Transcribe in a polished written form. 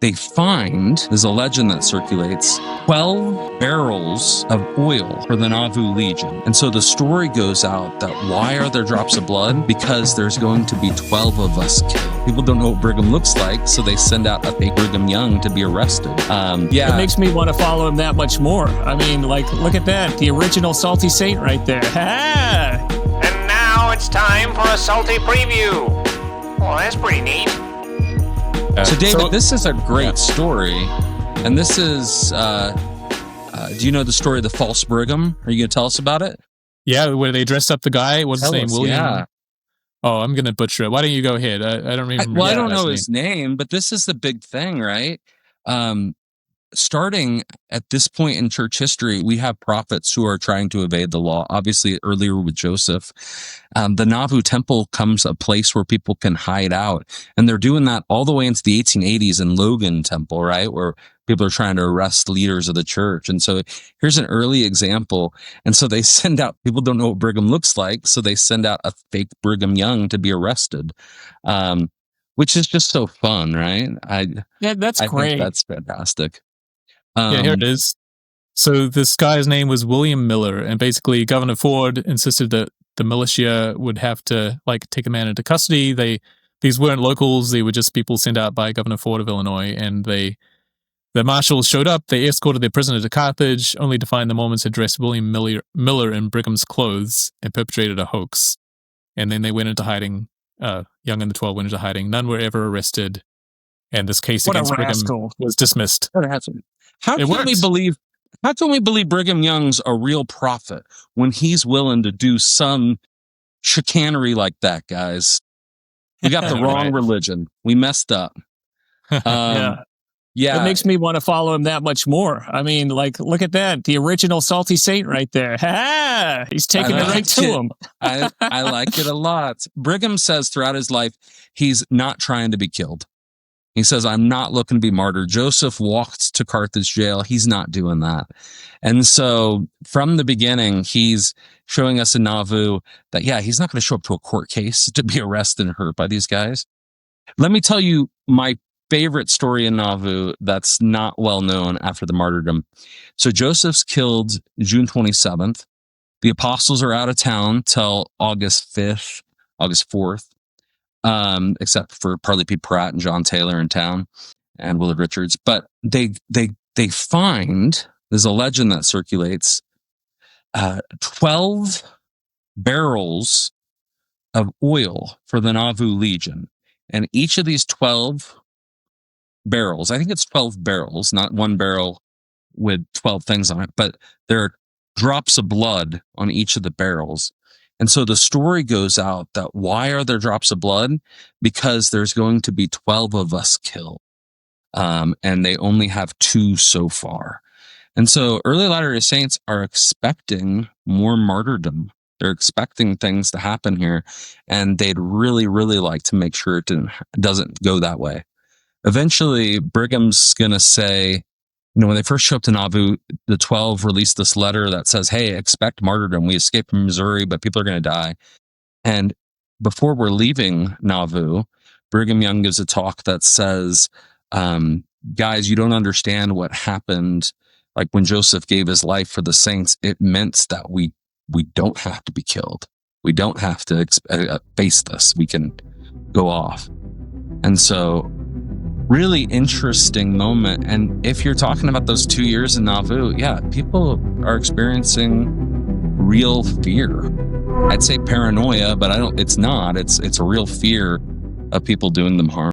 they find, there's a legend that circulates, 12 barrels of oil for the Nauvoo Legion. And so the story goes out that why are there drops of blood? Because there's going to be 12 of us killed. People don't know what Brigham looks like, so they send out a fake Brigham Young to be arrested. It makes me want to follow him that much more. I mean, like, look at that. The original salty saint right there. Ha! And now it's time for a salty preview. Well, that's pretty neat. So, David, this is a great story. And this is, do you know the story of the false Brigham? Are you going to tell us about it? Yeah, where they dressed up the guy. What's his name? William? Yeah. Oh, I'm going to butcher it. Why don't you go ahead? I don't remember. I don't know his name, but this is the big thing, right? Starting at this point in church history, we have prophets who are trying to evade the law. Obviously, earlier with Joseph, the Nauvoo temple comes a place where people can hide out. And they're doing that all the way into the 1880s in Logan Temple, right? Where people are trying to arrest leaders of the church. And so here's an early example. And so they send out, people don't know what Brigham looks like, so they send out a fake Brigham Young to be arrested. Which is just so fun, right? That's great. Think that's fantastic. Here it is. So this guy's name was William Miller, and basically Governor Ford insisted that the militia would have to take a man into custody. These weren't locals; they were just people sent out by Governor Ford of Illinois, and the marshals showed up. They escorted their prisoner to Carthage, only to find the Mormons had dressed William Miller in Brigham's clothes and perpetrated a hoax. And then they went into hiding. Young and the 12 went into hiding. None were ever arrested, and this case against Brigham was dismissed. How can we believe Brigham Young's a real prophet when he's willing to do some chicanery like that, guys? We got the wrong religion. We messed up. It makes me want to follow him that much more. I mean, like, look at that. The original salty saint right there. Ha! He's taking it right to him. I like it a lot. Brigham says throughout his life, he's not trying to be killed. He says, I'm not looking to be martyred. Joseph walked to Carthage jail. He's not doing that. And so from the beginning, he's showing us in Nauvoo that, he's not going to show up to a court case to be arrested and hurt by these guys. Let me tell you my favorite story in Nauvoo that's not well known after the martyrdom. So Joseph's killed June 27th. The apostles are out of town till August 5th, August 4th. Except for Parley P. Pratt and John Taylor in town and Willard Richards. But they find, there's a legend that circulates, 12 barrels of oil for the Nauvoo Legion. And each of these 12 barrels, I think it's 12 barrels, not one barrel with 12 things on it, but there are drops of blood on each of the barrels. And so the story goes out that why are there drops of blood? Because there's going to be 12 of us killed. And they only have 2 so far. And so early Latter-day Saints are expecting more martyrdom. They're expecting things to happen here. And they'd really, really like to make sure it doesn't go that way. Eventually, Brigham's going to say, when they first show up to Nauvoo, the 12 released this letter that says, hey, expect martyrdom. We escaped from Missouri, but people are going to die. And before we're leaving Nauvoo, Brigham Young gives a talk that says, guys, you don't understand what happened. Like when Joseph gave his life for the saints, it meant that we don't have to be killed. We don't have to face this. We can go off. And so really interesting moment. And if you're talking about those 2 years in Nauvoo, people are experiencing real fear. I'd say paranoia, but it's not. It's a real fear of people doing them harm.